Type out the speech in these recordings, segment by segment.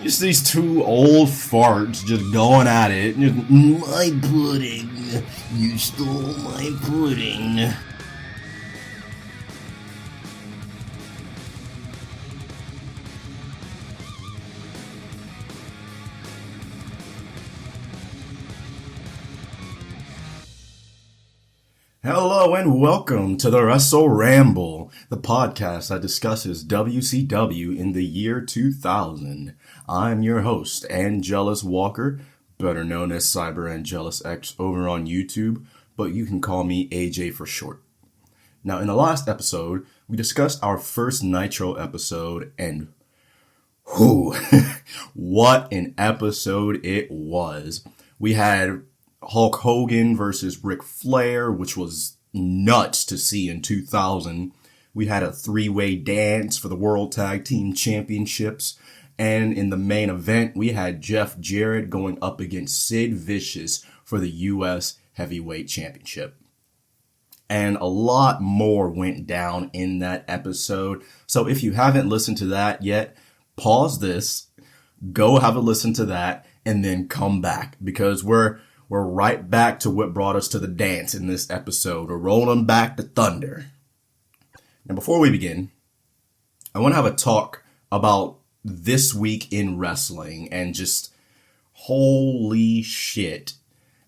Just these two old farts just going at it. Just, my pudding. You stole my pudding. Hello and welcome to the Wrestle Ramble, the podcast that discusses WCW in the year 2000. I'm your host, Angelus Walker, better known as Cyber Angelus X over on YouTube, but you can call me AJ for short. Now, in the last episode, we discussed our first Nitro episode, and what an episode it was. We had Hulk Hogan versus Ric Flair, which was nuts to see in 2000. We had a three-way dance for the World Tag Team Championships. And in the main event, we had Jarrett going up against Sid Vicious for the U.S. Heavyweight Championship. And a lot more went down in that episode. So if you haven't listened to that yet, pause this, go have a listen to that, and then come back, because we're right back to what brought us to the dance in this episode. We're rolling back to Thunder. Now, before we begin, I want to have a talk about this week in wrestling and just holy shit.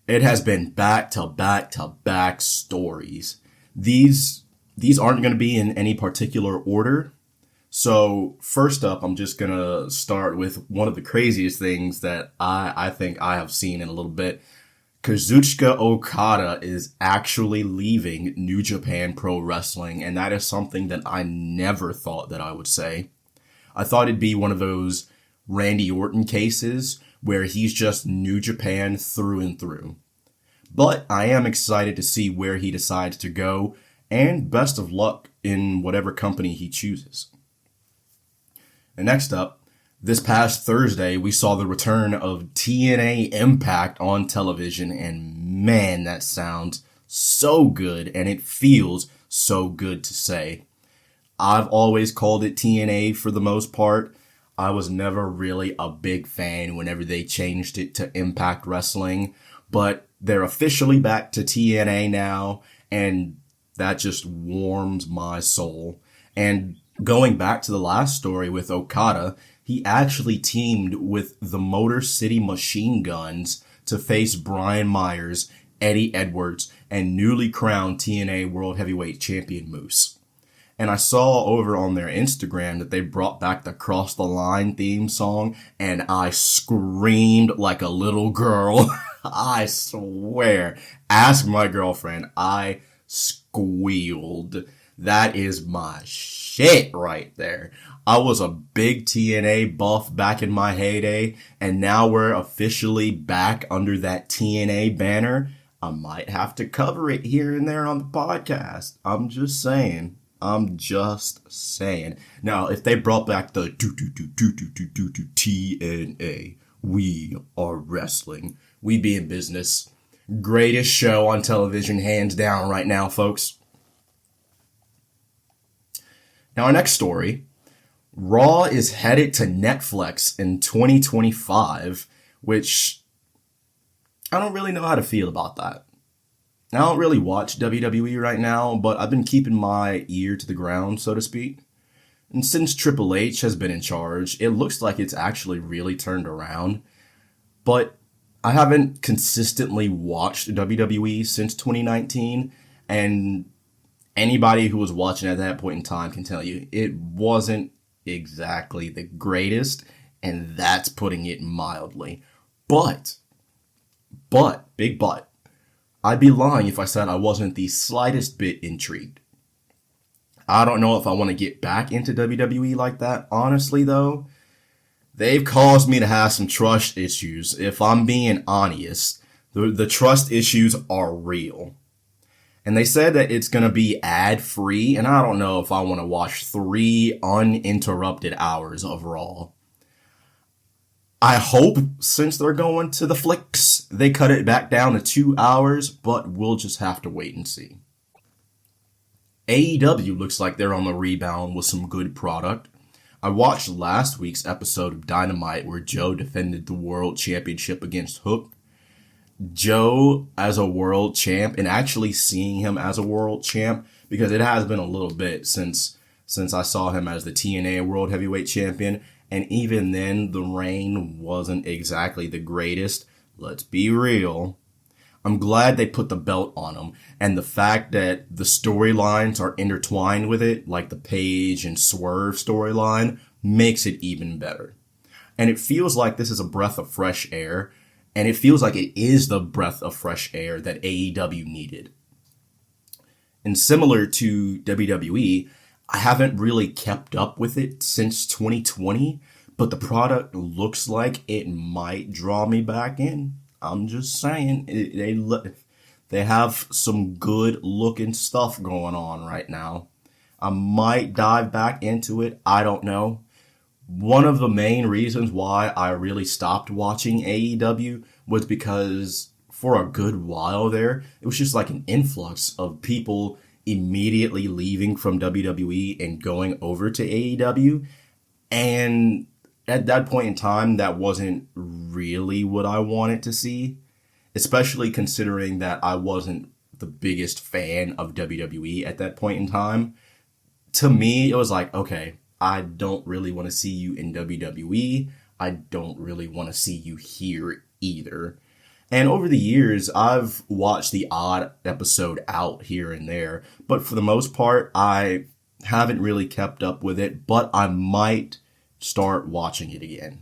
It has been back to back to back stories. These aren't going to be in any particular order. So first up, I'm just going to start with one of the craziest things that I think I have seen in a little bit. Kazuchika Okada is actually leaving New Japan Pro Wrestling, and that is something that I never thought that I would say. I thought it'd be one of those Randy Orton cases where he's just New Japan through and through. But I am excited to see where he decides to go, and best of luck in whatever company he chooses. And next up, this past Thursday, we saw the return of TNA Impact on television, and man, that sounds so good, and it feels so good to say. I've always called it TNA for the most part. I was never really a big fan whenever they changed it to Impact Wrestling, but they're officially back to TNA now, and that just warms my soul. And going back to the last story with Okada, he actually teamed with the Motor City Machine Guns to face Brian Myers, Eddie Edwards, and newly crowned TNA World Heavyweight Champion Moose. And I saw over on their Instagram that they brought back the Cross the Line theme song, and I screamed like a little girl. I swear. Ask my girlfriend. I squealed. That is my shit right there. I was a big TNA buff back in my heyday, and now we're officially back under that TNA banner. I might have to cover it here and there on the podcast. I'm just saying. Now, if they brought back the TNA, we are wrestling, we be in business. Greatest show on television, hands down right now, folks. Now, our next story. Raw is headed to Netflix in 2025, which I don't really know how to feel about that. I don't really watch WWE right now, but I've been keeping my ear to the ground, so to speak. And since Triple H has been in charge, it looks like it's actually really turned around. But I haven't consistently watched WWE since 2019, and anybody who was watching at that point in time can tell you it wasn't exactly the greatest, and that's putting it mildly. But, big but, I'd be lying if I said I wasn't the slightest bit intrigued. I don't know if I want to get back into WWE like that, honestly though. They've caused me to have some trust issues. If I'm being honest, the trust issues are real. And they said that it's going to be ad-free, and I don't know if I want to watch 3 uninterrupted hours of Raw. I hope, since they're going to the flicks, they cut it back down to 2 hours, but we'll just have to wait and see. AEW looks like they're on the rebound with some good product. I watched last week's episode of Dynamite where Joe defended the world championship against Hook. Joe as a world champ, and actually seeing him as a world champ, because it has been a little bit since I saw him as the TNA World Heavyweight Champion, and even then the reign wasn't exactly the greatest. Let's be real. I'm glad they put the belt on him, and the fact that the storylines are intertwined with it, like the Paige and Swerve storyline, makes it even better. And it feels like this is a breath of fresh air, and it feels like it is the breath of fresh air that AEW needed. And similar to WWE, I haven't really kept up with it since 2020, but the product looks like it might draw me back in. I'm just saying, they have some good looking stuff going on right now. I might dive back into it. I don't know. One of the main reasons why I really stopped watching AEW was because for a good while there, it was just like an influx of people immediately leaving from WWE and going over to AEW. And at that point in time, that wasn't really what I wanted to see, especially considering that I wasn't the biggest fan of WWE at that point in time. To me, it was like, okay, I don't really want to see you in WWE. I don't really want to see you here either. And over the years, I've watched the odd episode out here and there, but for the most part, I haven't really kept up with it, but I might start watching it again.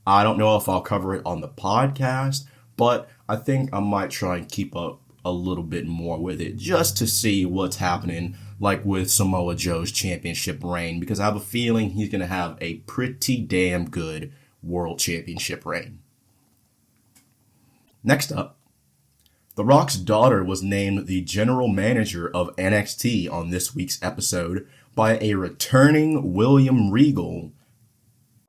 I don't know if I'll cover it on the podcast, but I think I might try and keep up a little bit more with it just to see what's happening, like with Samoa Joe's championship reign, because I have a feeling he's going to have a pretty damn good world championship reign. Next up, The Rock's daughter was named the general manager of NXT on this week's episode by a returning William Regal.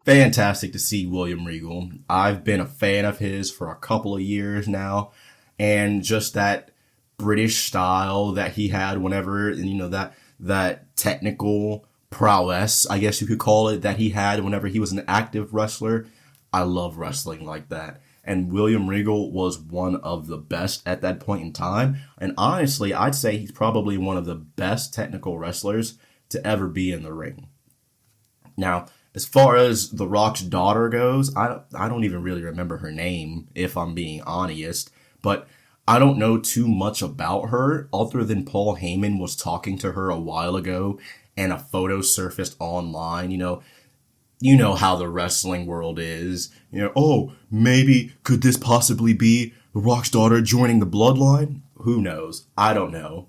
Fantastic to see William Regal. I've been a fan of his for a couple of years now, and just that British style that he had whenever, that technical prowess, I guess you could call it, that he had whenever he was an active wrestler. I love wrestling like that. And William Regal was one of the best at that point in time. And honestly, I'd say he's probably one of the best technical wrestlers to ever be in the ring. Now, as far as The Rock's daughter goes, I don't even really remember her name, if I'm being honest. But I don't know too much about her, other than Paul Heyman was talking to her a while ago, and a photo surfaced online. You know how the wrestling world is. Oh, maybe could this possibly be The Rock's daughter joining the bloodline? Who knows? I don't know.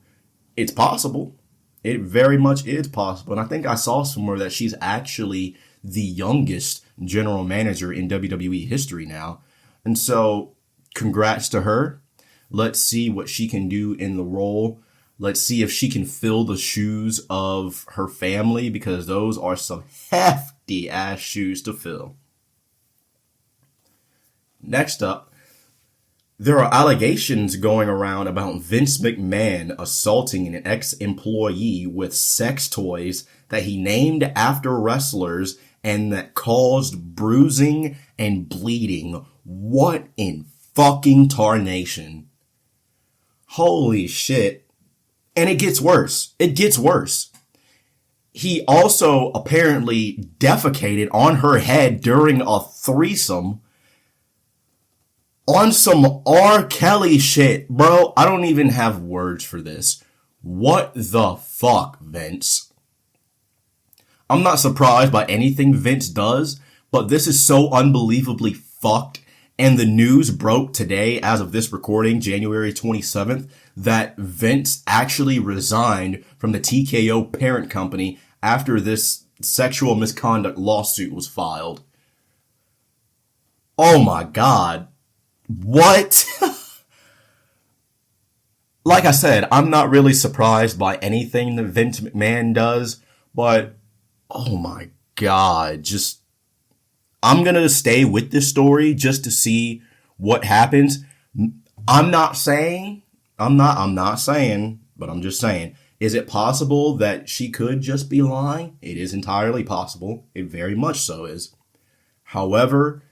It's possible. It very much is possible. And I think I saw somewhere that she's actually the youngest general manager in WWE history now. And so, congrats to her. Let's see what she can do in the role. Let's see if she can fill the shoes of her family, because those are some hefty ass shoes to fill. Next up, there are allegations going around about Vince McMahon assaulting an ex-employee with sex toys that he named after wrestlers and that caused bruising and bleeding. What in fucking tarnation? Holy shit. And it gets worse. It gets worse. He also apparently defecated on her head during a threesome on some R. Kelly shit. Bro, I don't even have words for this. What the fuck, Vince? I'm not surprised by anything Vince does, but this is so unbelievably fucked. And the news broke today, as of this recording, January 27th, that Vince actually resigned from the TKO parent company after this sexual misconduct lawsuit was filed. Oh my God. What? Like I said, I'm not really surprised by anything that Vince McMahon does, but oh my God, I'm going to stay with this story just to see what happens. I'm not saying, but I'm just saying, Is it possible that she could just be lying? It is entirely possible. It very much so is. However,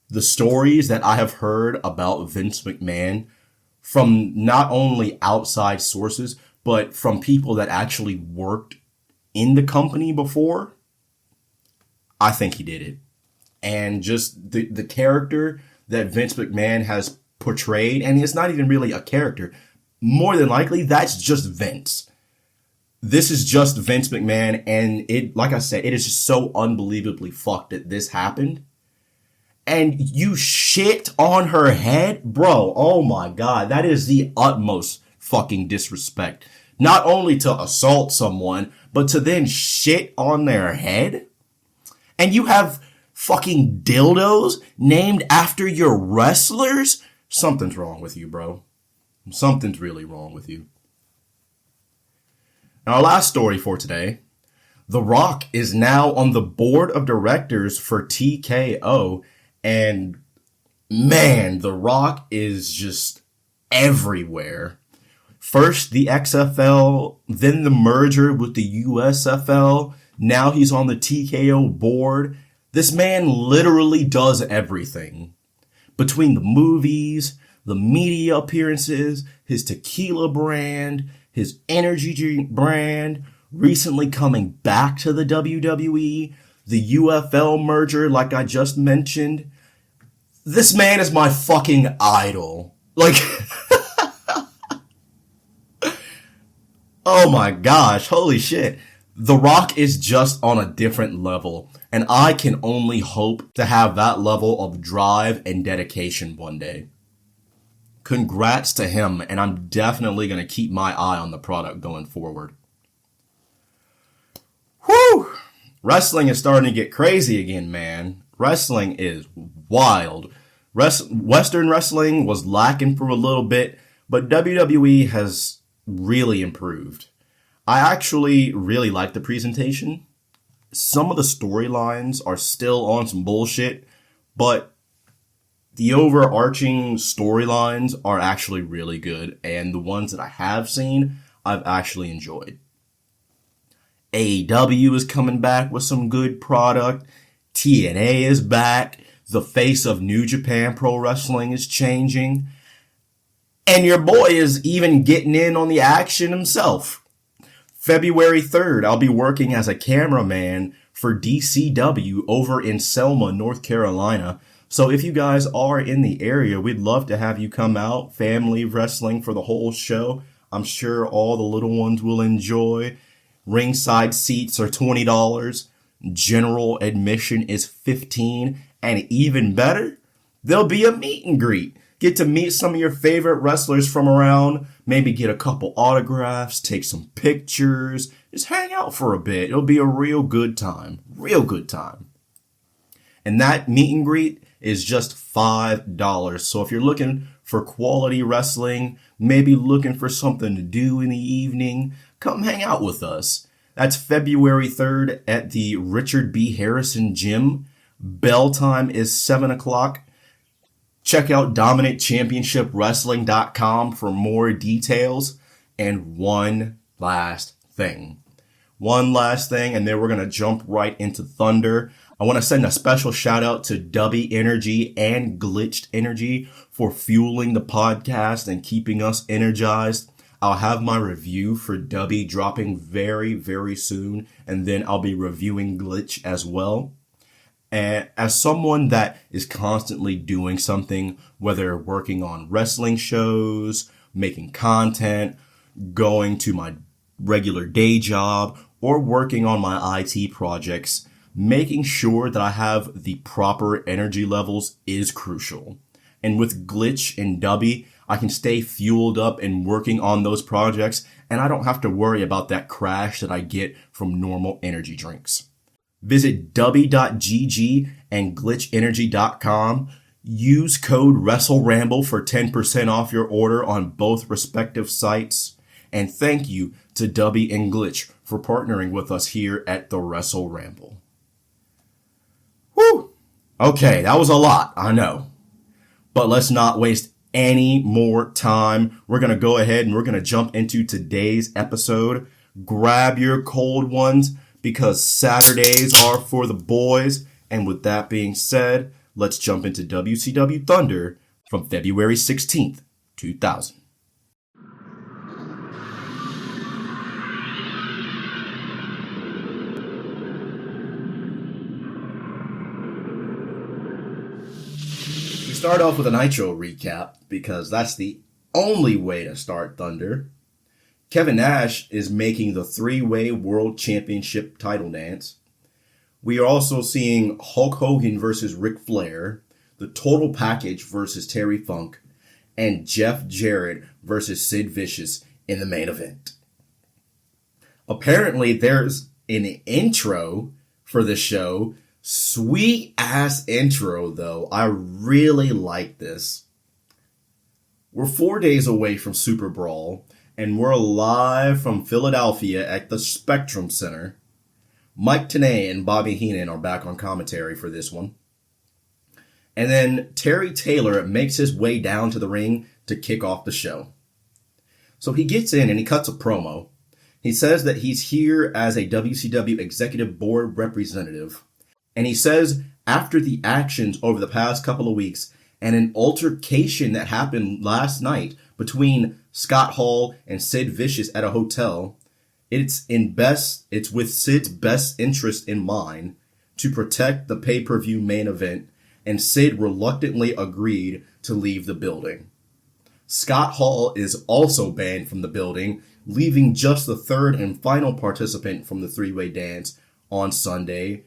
the stories that I have heard about Vince McMahon from not only outside sources, but from people that actually worked in the company before, I think he did it. And just the character that Vince McMahon has portrayed, and it's not even really a character. More than likely, that's just Vince. This is just Vince McMahon, and it, like I said, it is just so unbelievably fucked that this happened. And you shit on her head? Bro, oh my God, that is the utmost fucking disrespect. Not only to assault someone, but to then shit on their head? And you have fucking dildos named after your wrestlers? Something's wrong with you, bro. Something's really wrong with you. And our last story for today. The Rock is now on the board of directors for TKO. And man, The Rock is just everywhere. First the XFL, then the merger with the USFL. Now he's on the TKO board. This man literally does everything. Between the movies, the media appearances, his tequila brand, his energy drink brand, recently coming back to the WWE, the UFL merger like I just mentioned. This man is my fucking idol. Like, oh my gosh, holy shit. The Rock is just on a different level, and I can only hope to have that level of drive and dedication one day. Congrats to him, and I'm definitely going to keep my eye on the product going forward. Whew! Wrestling is starting to get crazy again, man. Wrestling is wild. Western wrestling was lacking for a little bit, but WWE has really improved. I actually really like the presentation. Some of the storylines are still on some bullshit, but the overarching storylines are actually really good, and the ones that I have seen, I've actually enjoyed. AEW is coming back with some good product. TNA is back. The face of New Japan Pro Wrestling is changing. And your boy is even getting in on the action himself. February 3rd, I'll be working as a cameraman for DCW over in Selma, North Carolina. So if you guys are in the area, we'd love to have you come out. Family wrestling for the whole show. I'm sure all the little ones will enjoy. Ringside seats are $20. General admission is $15. And even better, there'll be a meet and greet. Get to meet some of your favorite wrestlers from around, maybe get a couple autographs, take some pictures, just hang out for a bit. It'll be a real good time. Real good time. And that meet and greet is just $5. So if you're looking for quality wrestling, maybe looking for something to do in the evening, come hang out with us. That's February 3rd at the Richard B. Harrison Gym. Bell time is 7 o'clock. Check out DominateChampionshipWrestling.com for more details. And one last thing, and then we're going to jump right into Thunder. I want to send a special shout out to Dubby Energy and Glitched Energy for fueling the podcast and keeping us energized. I'll have my review for Dubby dropping very, very soon, and then I'll be reviewing Glitch as well. And as someone that is constantly doing something, whether working on wrestling shows, making content, going to my regular day job, or working on my IT projects, making sure that I have the proper energy levels is crucial. And with Glitch and Dubby, I can stay fueled up and working on those projects, and I don't have to worry about that crash that I get from normal energy drinks. Visit dubby.gg and glitchenergy.com. Use code Wrestle Ramble for 10% off your order on both respective sites. And thank you to Dubby and Glitch for partnering with us here at the Wrestle Ramble. Whew! Okay, that was a lot, I know. But let's not waste any more time. We're going to go ahead and we're going to jump into today's episode. Grab your cold ones because Saturdays are for the boys. And with that being said, let's jump into WCW Thunder from February 16th, 2000. We start off with a Nitro recap because that's the only way to start Thunder. Kevin Nash is making the three-way World Championship title dance. We are also seeing Hulk Hogan versus Ric Flair, the Total Package versus Terry Funk, and Jeff Jarrett versus Sid Vicious in the main event. Apparently, there's an intro for the show. Sweet ass intro, though. I really like this. We're 4 days away from Superbrawl, and we're live from Philadelphia at the Spectrum Center. Mike Tenay and Bobby Heenan are back on commentary for this one. And then Terry Taylor makes his way down to the ring to kick off the show. So he gets in and he cuts a promo. He says that he's here as a WCW Executive Board representative. And he says after the actions over the past couple of weeks and an altercation that happened last night between Scott Hall and Sid Vicious at a hotel, it's with Sid's best interest in mind to protect the pay-per-view main event, and Sid reluctantly agreed to leave the building. Scott Hall is also banned from the building, leaving just the third and final participant from the three-way dance on Sunday,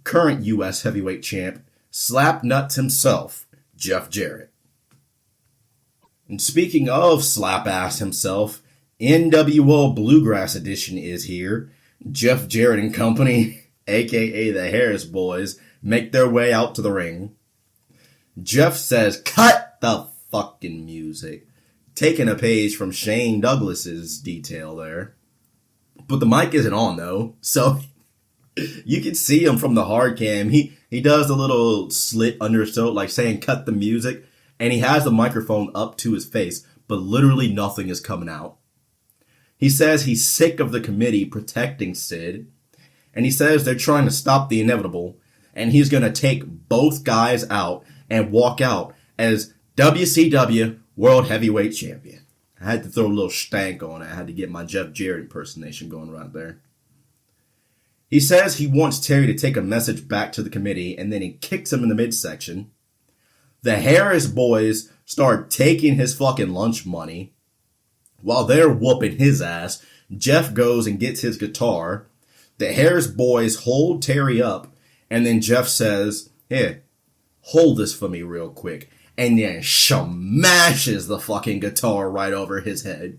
current U.S. heavyweight champ, Slapnuts himself, Jeff Jarrett. And speaking of Slap-Ass himself, NWO Bluegrass Edition is here. Jeff Jarrett and company, aka the Harris Boys, make their way out to the ring. Jeff says, "Cut the fucking music," taking a page from Shane Douglas's detail there. But the mic isn't on though, so you can see him from the hard cam. He does the little slit under his throat, like saying "cut the music," and he has the microphone up to his face, but literally nothing is coming out. He says he's sick of the committee protecting Sid, and he says they're trying to stop the inevitable, and he's going to take both guys out and walk out as WCW World Heavyweight Champion. I had to throw a little stank on it. I had to get my Jeff Jarrett impersonation going right there. He says he wants Terry to take a message back to the committee, and then he kicks him in the midsection. The Harris Boys start taking his fucking lunch money. While they're whooping his ass, Jeff goes and gets his guitar. The Harris Boys hold Terry up, and then Jeff says, "Here, hold this for me real quick," and then smashes the fucking guitar right over his head.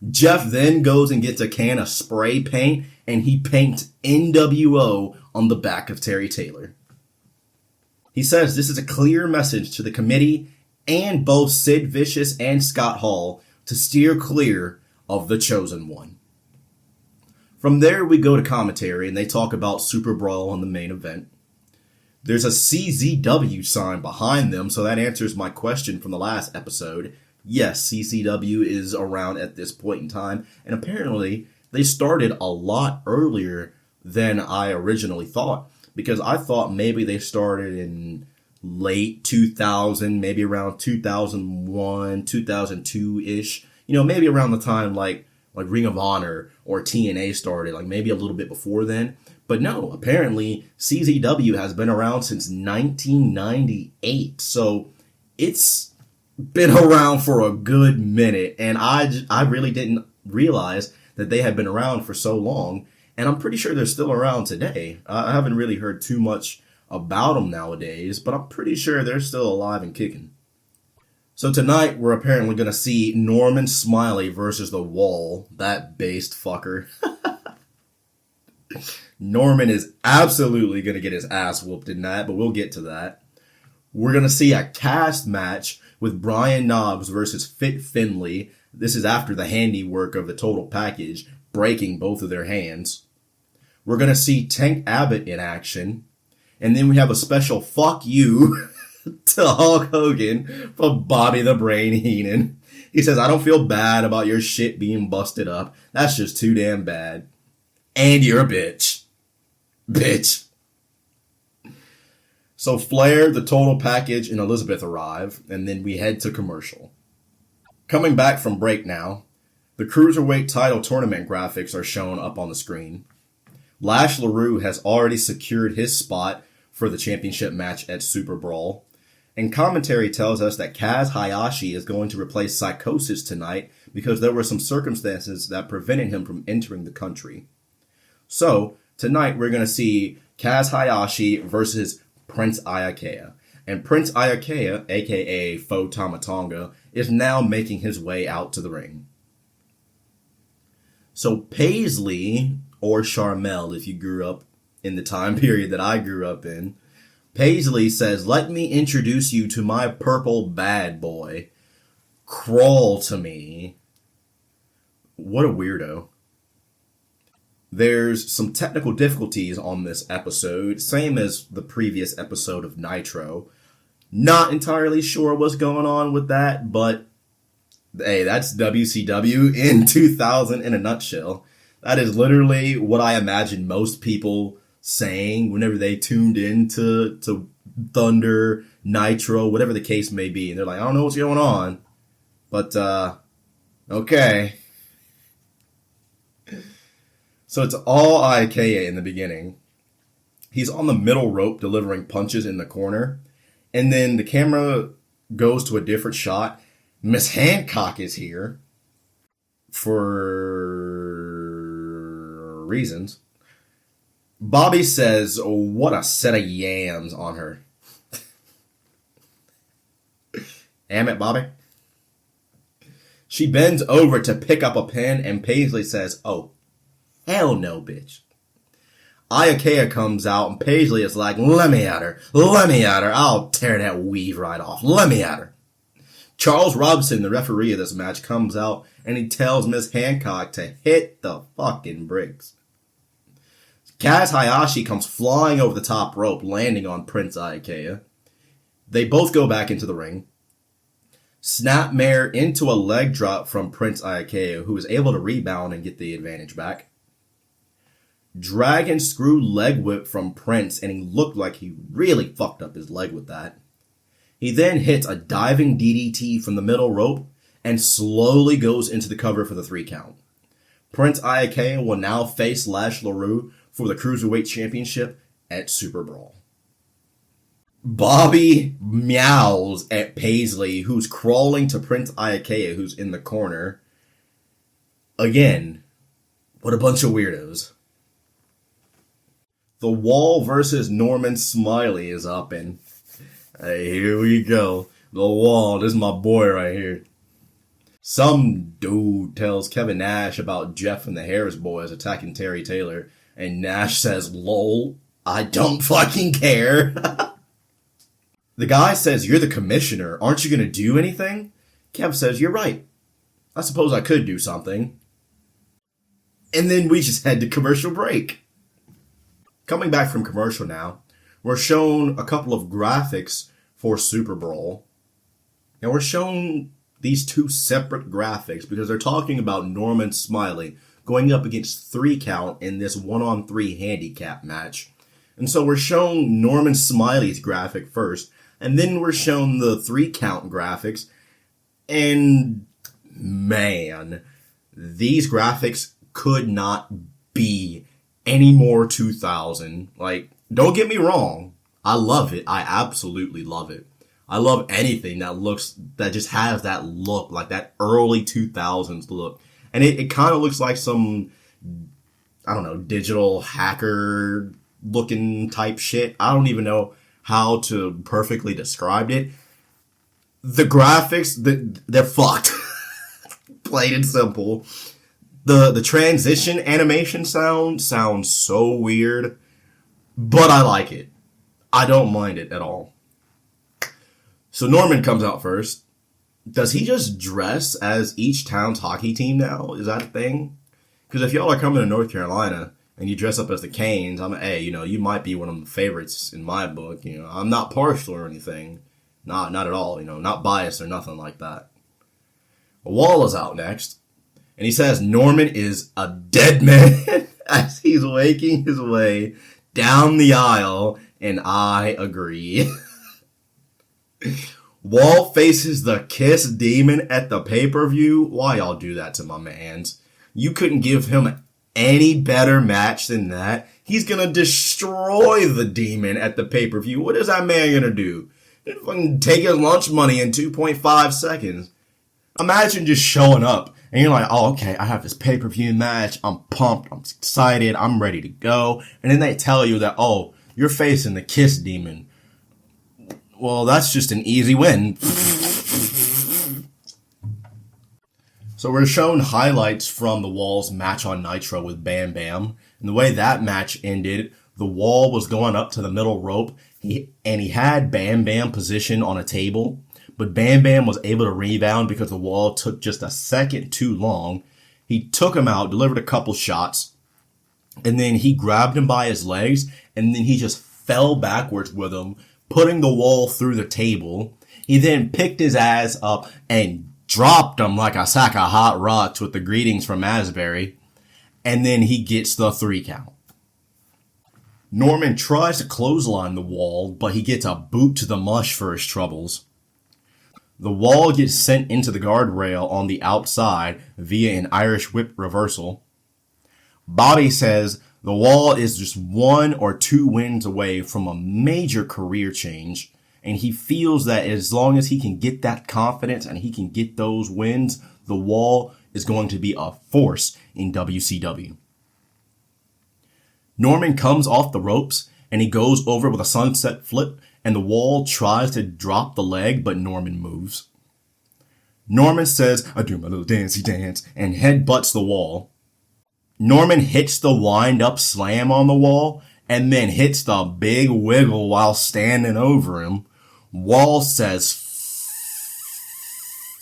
Jeff then goes and gets a can of spray paint, and he paints NWO on the back of Terry Taylor. He says this is a clear message to the committee and both Sid Vicious and Scott Hall to steer clear of the chosen one. From there, we go to commentary, and they talk about Superbrawl on the main event. There's a CZW sign behind them, so that answers my question from the last episode. Yes, CCW is around at this point in time, and apparently they started a lot earlier than I originally thought, because I thought maybe they started in late 2000, maybe around 2001, 2002-ish. You know, maybe around the time like Ring of Honor or TNA started, like maybe a little bit before then. But no, apparently CZW has been around since 1998. So it's been around for a good minute. And I really didn't realize that they had been around for so long. And I'm pretty sure they're still around today. I haven't really heard too much about them nowadays, but I'm pretty sure they're still alive and kicking. So tonight, we're apparently going to see Norman Smiley versus The Wall, that based fucker. Norman is absolutely going to get his ass whooped in that, but we'll get to that. We're going to see a cast match with Brian Knobbs versus Fit Finlay. This is after the handiwork of the Total Package, breaking both of their hands. We're going to see Tank Abbott in action. And then we have a special fuck you to Hulk Hogan for Bobby the Brain Heenan. He says, I don't feel bad about your shit being busted up. That's just too damn bad. And you're a bitch. Bitch. So Flair, the Total Package, and Elizabeth arrive, and then we head to commercial. Coming back from break now, the Cruiserweight title tournament graphics are shown up on the screen. Lash LaRue has already secured his spot for the championship match at Superbrawl. And commentary tells us that Kaz Hayashi is going to replace Psychosis tonight because there were some circumstances that prevented him from entering the country. So, tonight we're going to see Kaz Hayashi versus Prince Iaukea. And Prince Iaukea, aka Fo Tama Tonga, is now making his way out to the ring. So Paisley, or Charmel if you grew up in the time period that I grew up in, Paisley says, let me introduce you to my purple bad boy. Crawl to me. What a weirdo. There's some technical difficulties on this episode, same as the previous episode of Nitro. Not entirely sure what's going on with that, but hey, that's WCW in 2000 in a nutshell. That is literally what I imagine most people saying whenever they tuned in to Thunder, Nitro, whatever the case may be. And they're like, I don't know what's going on, but okay. So it's all Iaukea in the beginning. He's on the middle rope delivering punches in the corner. And then the camera goes to a different shot. Miss Hancock is here for reasons. Bobby says, oh, what a set of yams on her. Damn it, Bobby. She bends over to pick up a pen, and Paisley says, oh, hell no, bitch. Iaukea comes out, and Paisley is like, let me at her. Let me at her. I'll tear that weave right off. Let me at her. Charles Robinson, the referee of this match, comes out, and he tells Miss Hancock to hit the fucking bricks. Kaz Hayashi comes flying over the top rope, landing on Prince Iaukea. They both go back into the ring. Snapmare into a leg drop from Prince Iaukea, who is able to rebound and get the advantage back. Dragon screw leg whip from Prince, and he looked like he really fucked up his leg with that. He then hits a diving DDT from the middle rope and slowly goes into the cover for the 3 count. Prince Iaukea will now face Lash LaRue for the Cruiserweight Championship at Superbrawl. Bobby meows at Paisley, who's crawling to Prince Iaukea, who's in the corner. Again, what a bunch of weirdos. The Wall versus Norman Smiley is up, and hey, here we go. The Wall, this is my boy right here. Some dude tells Kevin Nash about Jeff and the Harris Boys attacking Terry Taylor, and Nash says, lol, I don't fucking care. The guy says, you're the commissioner, aren't you gonna do anything? Kev says, you're right. I suppose I could do something. And then we just head to commercial break. Coming back from commercial now, we're shown a couple of graphics for Superbrawl. And we're shown these 2 separate graphics because they're talking about Norman Smiley going up against 3 count in this 1-on-3 handicap match. And so we're shown Norman Smiley's graphic first, and then we're shown the 3 count graphics. And man, these graphics could not be any more 2000. Like, don't get me wrong. I love it. I absolutely love it. I love anything that just has that look, like that early 2000s look. And it kind of looks like some, I don't know, digital hacker looking type shit. I don't even know how to perfectly describe it. The graphics, they're fucked. Plain and simple. The transition animation sounds so weird, but I like it. I don't mind it at all. So Norman comes out first. Does he just dress as each town's hockey team now? Is that a thing? Because if y'all are coming to North Carolina and you dress up as the Canes, you might be one of the favorites in my book. I'm not partial or anything. Not at all, not biased or nothing like that. Wall is out next, and he says Norman is a dead man as he's waking his way down the aisle, and I agree. Wall faces the Kiss Demon at the pay-per-view. Why y'all do that to my mans? You couldn't give him any better match than that. He's gonna destroy the Demon at the pay-per-view. What is that man gonna do? Fucking take his lunch money in 2.5 seconds. Imagine just showing up and you're like, oh, okay, I have this pay-per-view match. I'm pumped. I'm excited. I'm ready to go. And then they tell you that, oh, you're facing the Kiss Demon. Well, that's just an easy win. So we're shown highlights from the Wall's match on Nitro with Bam Bam. And the way that match ended, the Wall was going up to the middle rope. And he had Bam Bam positioned on a table. But Bam Bam was able to rebound because the Wall took just a second too long. He took him out, delivered a couple shots. And then he grabbed him by his legs. And then he just fell backwards with him, putting the Wall through the table. He then picked his ass up and dropped him like a sack of hot rocks with the greetings from Asbury. And then he gets the 3 count. Norman tries to clothesline the Wall, but he gets a boot to the mush for his troubles. The Wall gets sent into the guardrail on the outside via an Irish whip reversal. Bobby says the Wall is just 1 or 2 wins away from a major career change, and he feels that as long as he can get that confidence and he can get those wins, the Wall is going to be a force in WCW. Norman comes off the ropes and he goes over with a sunset flip, and the Wall tries to drop the leg, but Norman moves. Norman says, I do my little dancey dance, and headbutts the Wall. Norman hits the wind-up slam on the Wall, and then hits the big wiggle while standing over him. Wall says,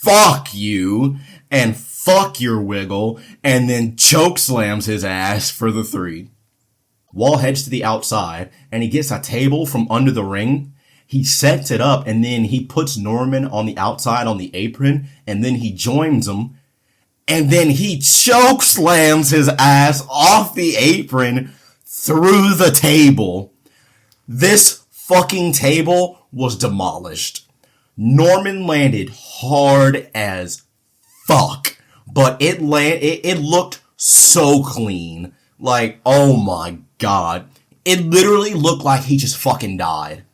fuck you, and fuck your wiggle, and then chokeslams his ass for the 3. Wall heads to the outside, and he gets a table from under the ring. He sets it up, and then he puts Norman on the outside on the apron, and then he joins him, and then he chokeslams his ass off the apron through the table. This fucking table was demolished. Norman landed hard as fuck, but it looked so clean. Like, oh my god. It literally looked like he just fucking died.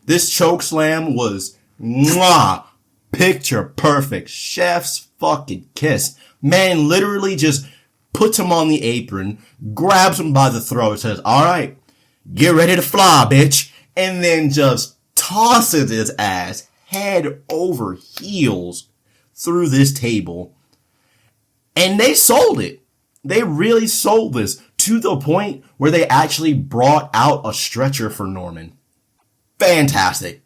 This chokeslam was, picture perfect. Chef's fucking kiss. Man literally just puts him on the apron, grabs him by the throat, says, alright, get ready to fly, bitch. And then just tosses his ass head over heels through this table. And they sold it. They really sold this to the point where they actually brought out a stretcher for Norman. Fantastic.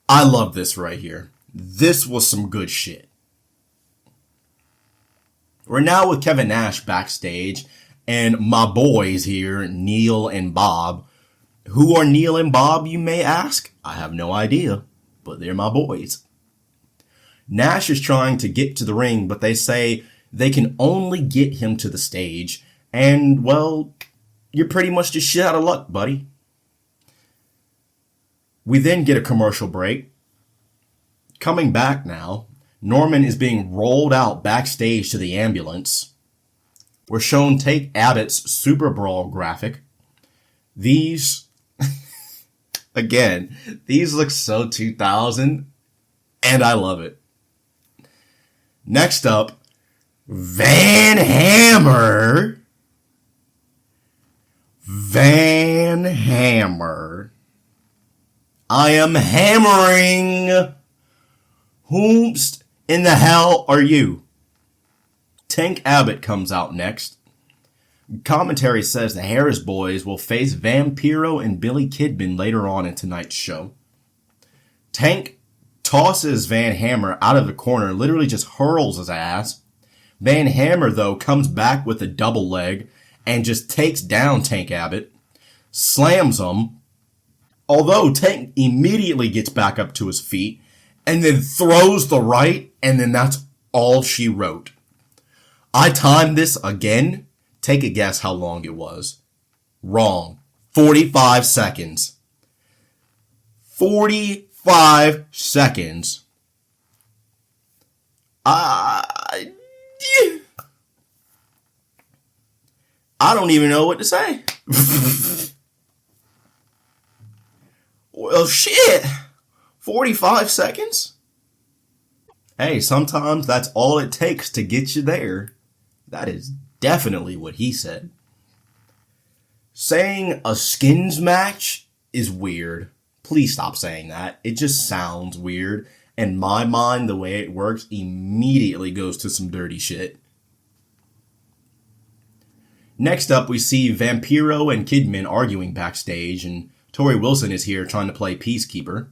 I love this right here. This was some good shit. We're now with Kevin Nash backstage, and my boys here, Neil and Bob. Who are Neil and Bob, you may ask? I have no idea, but they're my boys. Nash is trying to get to the ring, but they say they can only get him to the stage, and, well, you're pretty much just shit out of luck, buddy. We then get a commercial break. Coming back now, Norman is being rolled out backstage to the ambulance. We're shown Tank Abbott's Superbrawl graphic. These, again, these look so 2000, and I love it. Next up, Van Hammer. Van Hammer. I am hammering. Whomst in the hell are you? Tank Abbott comes out next. Commentary says the Harris boys will face Vampiro and Billy Kidman later on in tonight's show. Tank tosses Van Hammer out of the corner, literally just hurls his ass. Van Hammer, though, comes back with a double leg and just takes down Tank Abbott, slams him, Although Tank immediately gets back up to his feet and then throws the right, and then that's all she wrote. I timed this again. Take a guess how long it was. Wrong. 45 seconds. 45 seconds. I don't even know what to say. Well, shit. 45 seconds? Hey, sometimes that's all it takes to get you there. That is definitely what he said. Saying a skins match is weird. Please stop saying that. It just sounds weird. And my mind, the way it works, immediately goes to some dirty shit. Next up, we see Vampiro and Kidman arguing backstage, and Tori Wilson is here trying to play peacekeeper.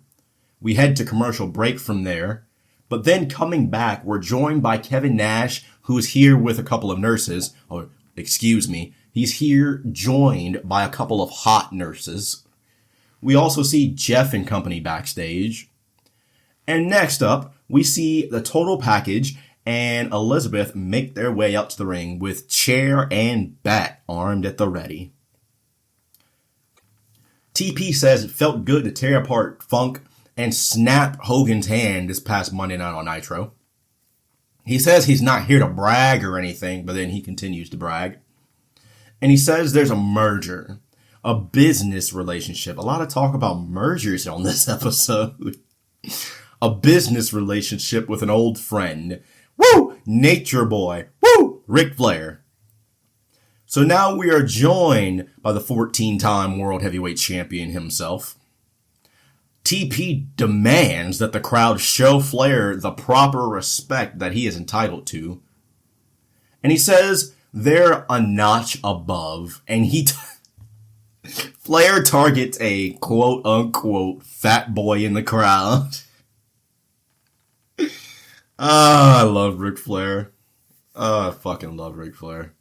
We head to commercial break from there, but then coming back, we're joined by Kevin Nash, who is here with a couple of nurses. Or, excuse me, he's here joined by a couple of hot nurses. We also see Jeff and company backstage. And next up, we see the Total Package and Elizabeth make their way up to the ring with Chair and Bat armed at the ready. TP says it felt good to tear apart Funk and snap Hogan's hand this past Monday night on Nitro. He says he's not here to brag or anything, but then he continues to brag. And he says there's a merger, a business relationship. A lot of talk about mergers on this episode. A business relationship with an old friend. Woo! Nature Boy. Woo! Ric Flair. So now we are joined by the 14-time World Heavyweight Champion himself. TP demands that the crowd show Flair the proper respect that he is entitled to. And he says they're a notch above. And Flair targets a quote-unquote fat boy in the crowd. I love Ric Flair. I fucking love Ric Flair.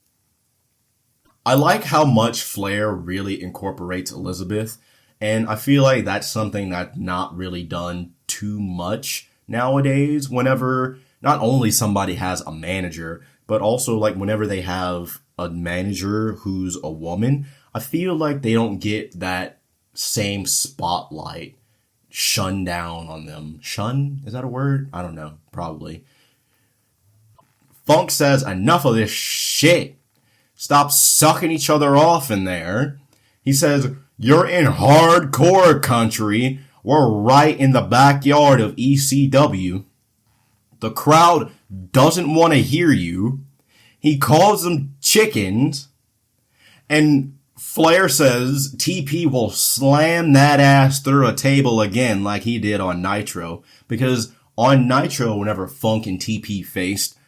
I like how much Flair really incorporates Elizabeth, and I feel like that's something that's not really done too much nowadays whenever not only somebody has a manager, but also like whenever they have a manager who's a woman, I feel like they don't get that same spotlight shunned down on them. Shun? Is that a word? I don't know. Probably. Funk says, enough of this shit. Stop sucking each other off in there. He says, you're in hardcore country. We're right in the backyard of ECW. The crowd doesn't want to hear you. He calls them chickens. And Flair says TP will slam that ass through a table again like he did on Nitro. Because on Nitro, whenever Funk and TP faced,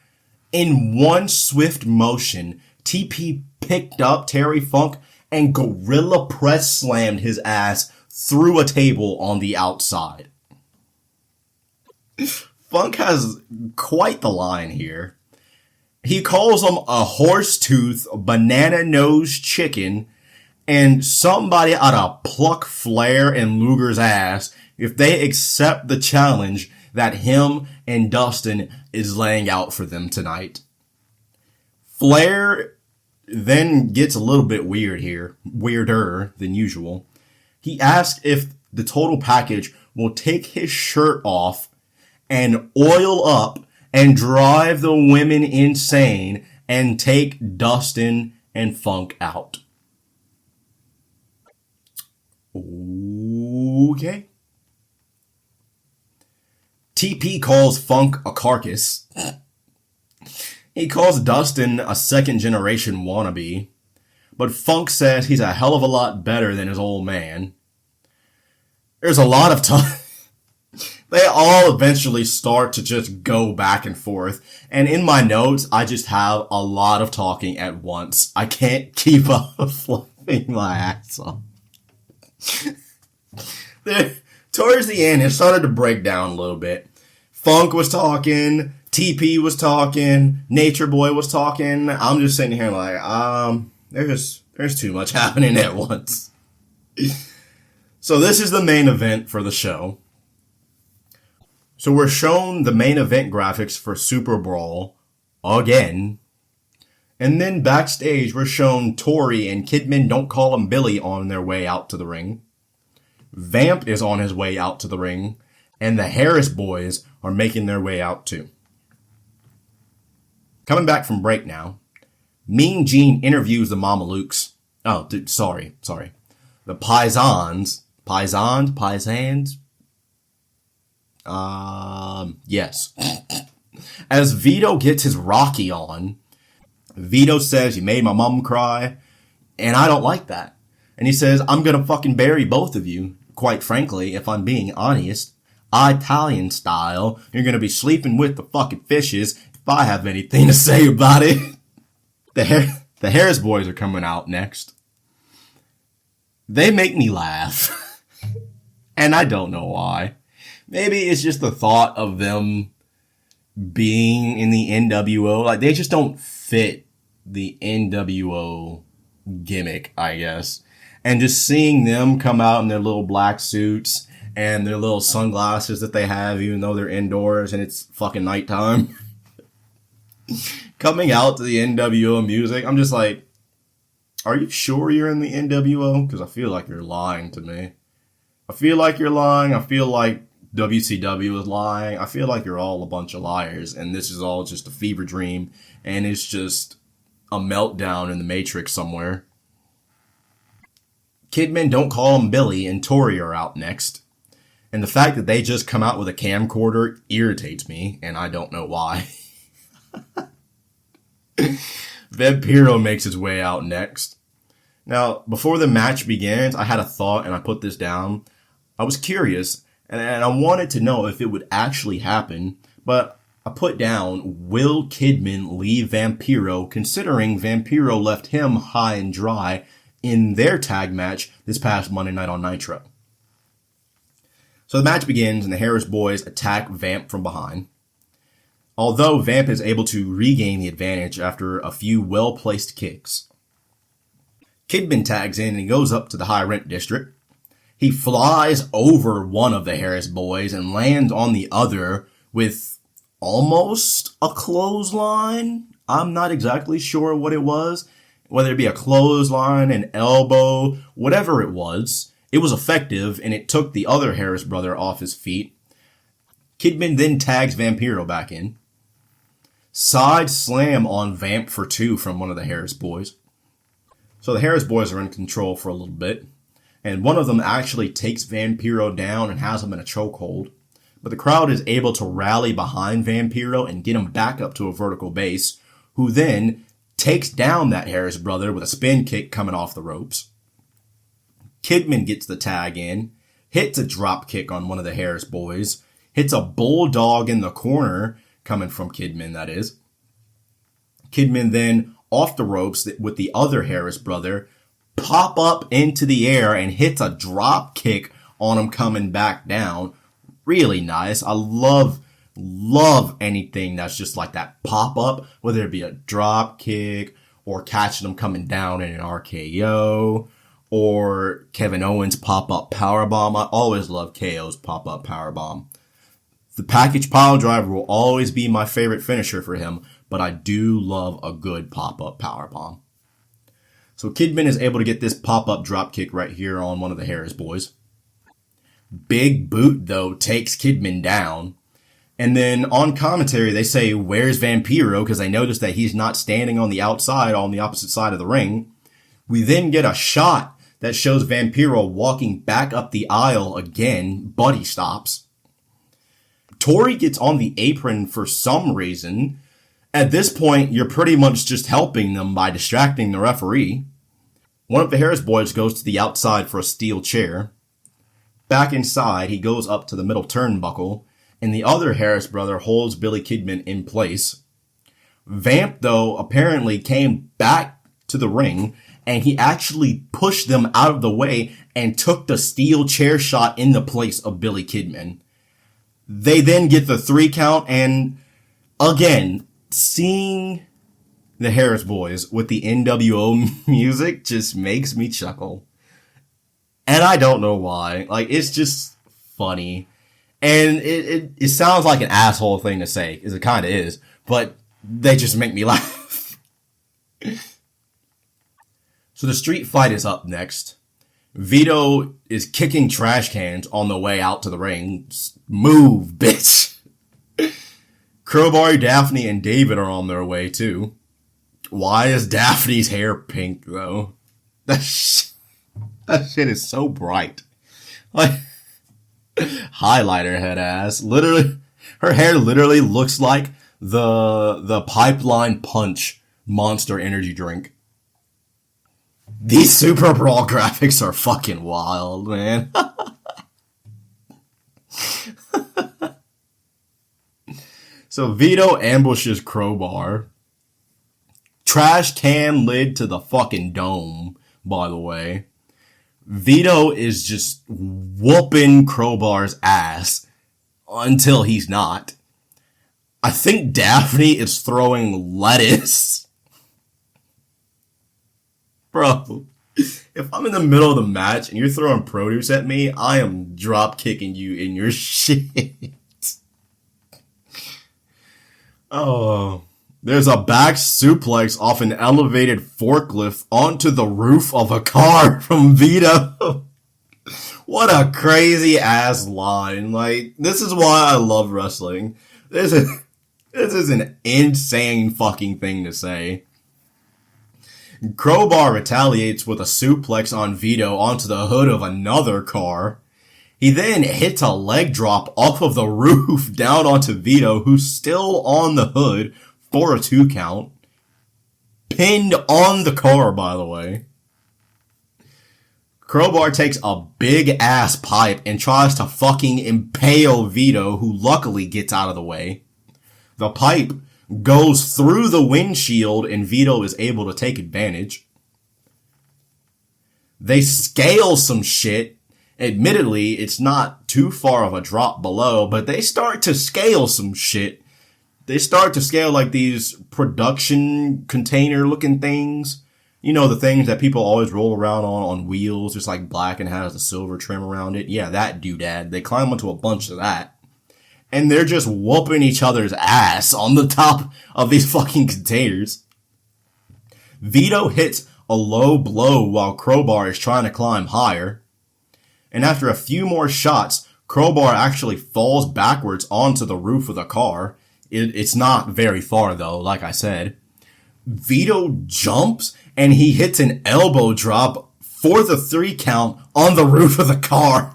in one swift motion, TP picked up Terry Funk and gorilla press slammed his ass through a table on the outside. Funk has quite the line here. He calls him a horse-tooth, banana-nosed chicken, and somebody ought to pluck Flair and Luger's ass if they accept the challenge that him and Dustin is laying out for them tonight. Flair then gets a little bit weird here, weirder than usual. He asks if the Total Package will take his shirt off and oil up and drive the women insane and take Dustin and Funk out. Okay. TP calls Funk a carcass. He calls Dustin a second-generation wannabe. But Funk says he's a hell of a lot better than his old man. There's a lot of time. They all eventually start to just go back and forth. And in my notes, I just have a lot of talking at once. I can't keep up fluffing my ass off. Towards the end, it started to break down a little bit. Funk was talking, TP was talking, Nature Boy was talking. I'm just sitting here like, there's too much happening at once. So this is the main event for the show. So we're shown the main event graphics for Superbrawl again. And then backstage we're shown Tori and Kidman Don't Call Him Billy on their way out to the ring. Vamp is on his way out to the ring. And the Harris boys are making their way out too. Coming back from break now. Mean Gene interviews the Mamalukes. Oh, sorry. The Paisans. Yes. As Vito gets his Rocky on, Vito says, "You made my mom cry," and I don't like that. And he says, "I'm gonna fucking bury both of you, quite frankly, if I'm being honest. Italian style. You're gonna be sleeping with the fucking fishes if I have anything to say about it." The Harris boys are coming out next. They make me laugh. And I don't know why. Maybe it's just the thought of them being in the NWO. Like, they just don't fit the NWO gimmick, I guess. And just seeing them come out in their little black suits and their little sunglasses that they have, even though they're indoors and it's fucking nighttime. Coming out to the NWO music, I'm just like, are you sure you're in the NWO? Because I feel like you're lying to me. I feel like you're lying. I feel like WCW is lying. I feel like you're all a bunch of liars, and this is all just a fever dream, and it's just a meltdown in the Matrix somewhere. Kidman Don't Call Him Billy and Tori are out next, and the fact that they just come out with a camcorder irritates me, and I don't know why. Vampiro makes his way out next. Now, before the match begins, I had a thought, and I put this down. I was curious, and I wanted to know if it would actually happen, but I put down, will Kidman leave Vampiro, considering Vampiro left him high and dry in their tag match this past Monday night on Nitro. So the match begins, and the Harris boys attack Vamp from behind. Although Vamp is able to regain the advantage after a few well-placed kicks. Kidman tags in and he goes up to the high rent district. He flies over one of the Harris boys and lands on the other with almost a clothesline. I'm not exactly sure what it was. Whether it be a clothesline, an elbow, whatever it was effective, and it took the other Harris brother off his feet. Kidman then tags Vampiro back in. Side slam on Vamp for 2 from one of the Harris boys. So the Harris boys are in control for a little bit. And one of them actually takes Vampiro down and has him in a chokehold. But the crowd is able to rally behind Vampiro and get him back up to a vertical base, who then takes down that Harris brother with a spin kick coming off the ropes. Kidman gets the tag in, hits a drop kick on one of the Harris boys, hits a bulldog in the corner, coming from Kidman, that is. Kidman then, off the ropes with the other Harris brother, pop up into the air and hits a drop kick on him coming back down. Really nice. I love anything that's just like that pop up, whether it be a drop kick or catching them coming down in an RKO or Kevin Owens pop up powerbomb. I always love KO's pop up powerbomb. The package pile driver will always be my favorite finisher for him, but I do love a good pop up powerbomb. So Kidman is able to get this pop-up dropkick right here on one of the Harris boys. Big Boot, though, takes Kidman down. And then on commentary, they say, "Where's Vampiro?" because they notice that he's not standing on the outside, on the opposite side of the ring. We then get a shot that shows Vampiro walking back up the aisle again, but he stops. Tori gets on the apron for some reason. At this point, you're pretty much just helping them by distracting the referee. One of the Harris boys goes to the outside for a steel chair. Back inside, he goes up to the middle turnbuckle, and the other Harris brother holds Billy Kidman in place. Vamp, though, apparently came back to the ring, and he actually pushed them out of the way and took the steel chair shot in the place of Billy Kidman. They then get the 3 count, and again, seeing the Harris boys with the NWO music just makes me chuckle. And I don't know why. Like, it's just funny. And it sounds like an asshole thing to say, because it kind of is. But they just make me laugh. So the street fight is up next. Vito is kicking trash cans on the way out to the ring. Move, bitch. Crowbar, Daphne, and David are on their way, too. Why is Daphne's hair pink, though? That shit is so bright. Like, highlighter head ass. Literally, her hair literally looks like the Pipeline Punch Monster Energy drink. These Superbrawl graphics are fucking wild, man. So Vito ambushes Crowbar. Trash can lid to the fucking dome, by the way. Vito is just whooping Crowbar's ass until he's not. I think Daphne is throwing lettuce. Bro, if I'm in the middle of the match and you're throwing produce at me, I am drop kicking you in your shit. Oh, there's a back suplex off an elevated forklift onto the roof of a car from Vito. What a crazy ass line. Like, this is why I love wrestling. This is an insane fucking thing to say. Crowbar retaliates with a suplex on Vito onto the hood of another car. He then hits a leg drop off of the roof down onto Vito, who's still on the hood for a 2 count. Pinned on the car, by the way. Crowbar takes a big ass pipe and tries to fucking impale Vito, who luckily gets out of the way. The pipe goes through the windshield and Vito is able to take advantage. They scale some shit. Admittedly, it's not too far of a drop below, but they start to scale some shit. They start to scale like these production container looking things. You know, the things that people always roll around on wheels, just like black and has a silver trim around it. Yeah, that doodad. They climb onto a bunch of that. And they're just whooping each other's ass on the top of these fucking containers. Vito hits a low blow while Crowbar is trying to climb higher. And after a few more shots, Crowbar actually falls backwards onto the roof of the car. It's not very far though, like I said. Vito jumps and he hits an elbow drop for the 3 count on the roof of the car.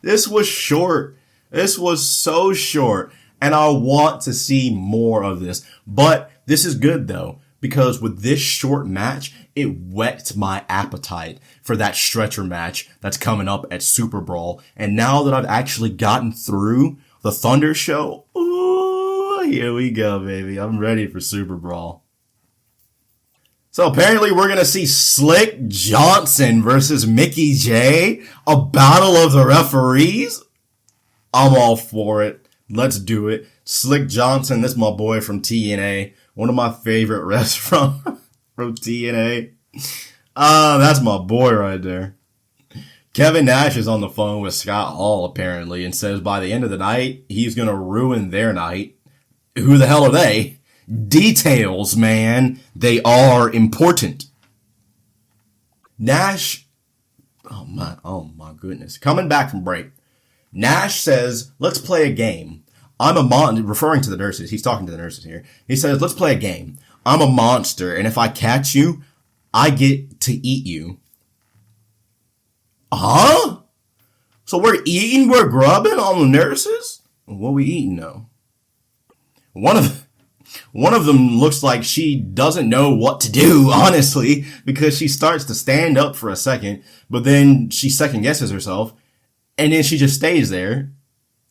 This was short. This was so short. And I want to see more of this. But this is good though, because with this short match, it whets my appetite for that stretcher match that's coming up at Superbrawl. And now that I've actually gotten through the Thunder show, ooh, here we go, baby. I'm ready for Superbrawl. So apparently we're going to see Slick Johnson versus Mickey J. A battle of the referees. I'm all for it. Let's do it. Slick Johnson, that's my boy from TNA. One of my favorite refs from TNA. That's my boy right there. Kevin Nash is on the phone with Scott Hall, apparently, and says by the end of the night, he's going to ruin their night. Who the hell are they? Details, man. They are important. Nash, oh my goodness. Coming back from break, Nash says, let's play a game. Referring to the nurses. He's talking to the nurses here. He says, let's play a game. I'm a monster, and if I catch you, I get to eat you. Huh? So we're grubbing on the nurses? What we eating though? One of them looks like she doesn't know what to do, honestly, because she starts to stand up for a second, but then she second guesses herself, and then she just stays there.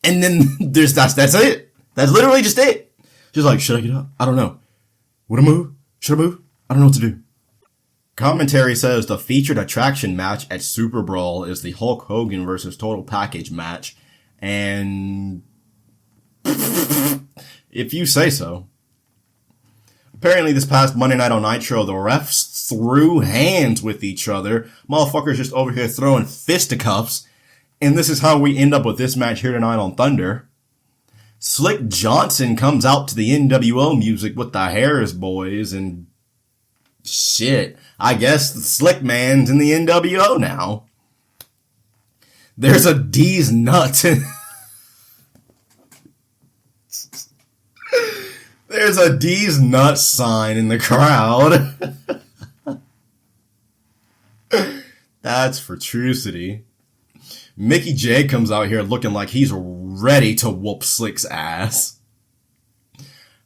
And then that's it. That's literally just it. She's like, should I get up? I don't know. Would I move? Should I move? I don't know what to do. Commentary says the featured attraction match at Superbrawl is the Hulk Hogan versus Total Package match. And if you say so. Apparently this past Monday night on Nitro, the refs threw hands with each other. Motherfuckers just over here throwing fisticuffs. And this is how we end up with this match here tonight on Thunder. Slick Johnson comes out to the NWO music with the Harris Boys and shit. I guess the Slick Man's in the NWO now. There's a D's nuts. There's a D's nuts sign in the crowd. That's for Trucity. Mickey J comes out here looking like he's ready to whoop Slick's ass.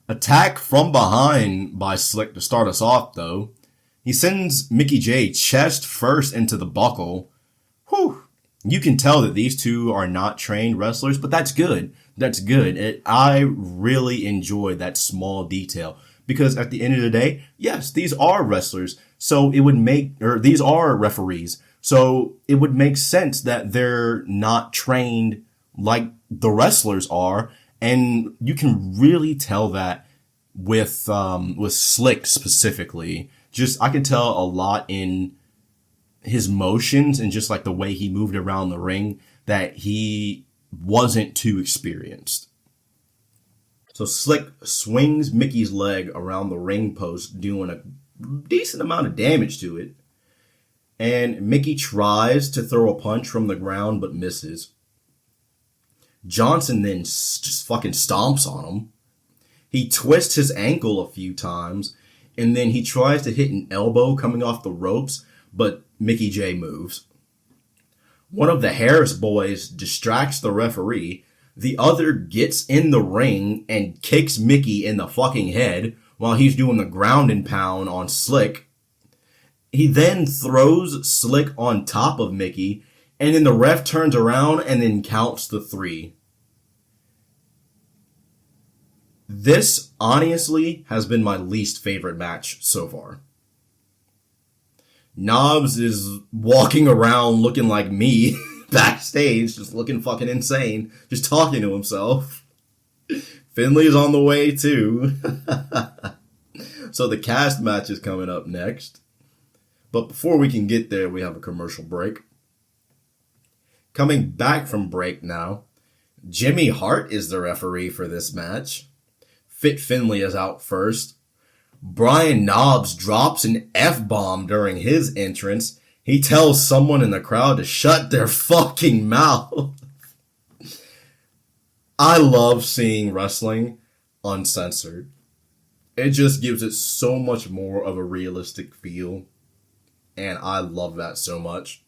Attack from behind by Slick to start us off, though. He sends Mickey J chest first into the buckle. Whew. You can tell that these two are not trained wrestlers, but that's good. That's good. I really enjoy that small detail because at the end of the day, yes, these are wrestlers. So it would these are referees. So it would make sense that they're not trained like the wrestlers are. And you can really tell that with Slick specifically. I can tell a lot in his motions and just like the way he moved around the ring that he wasn't too experienced. So Slick swings Mickey's leg around the ring post, doing a decent amount of damage to it. And Mickey tries to throw a punch from the ground but misses. Johnson then just fucking stomps on him. He twists his ankle a few times and then he tries to hit an elbow coming off the ropes, but Mickey J moves. One of the Harris boys distracts the referee. The other gets in the ring and kicks Mickey in the fucking head while he's doing the ground and pound on Slick. He then throws Slick on top of Mickey, and then the ref turns around and then counts the 3. This, honestly, has been my least favorite match so far. Knobs is walking around looking like me backstage, just looking fucking insane, just talking to himself. Finley's on the way too. So the cast match is coming up next. But before we can get there, we have a commercial break. Coming back from break now, Jimmy Hart is the referee for this match. Fit Finley is out first. Brian Knobbs drops an F-bomb during his entrance. He tells someone in the crowd to shut their fucking mouth. I love seeing wrestling uncensored. It just gives it so much more of a realistic feel. And I love that so much.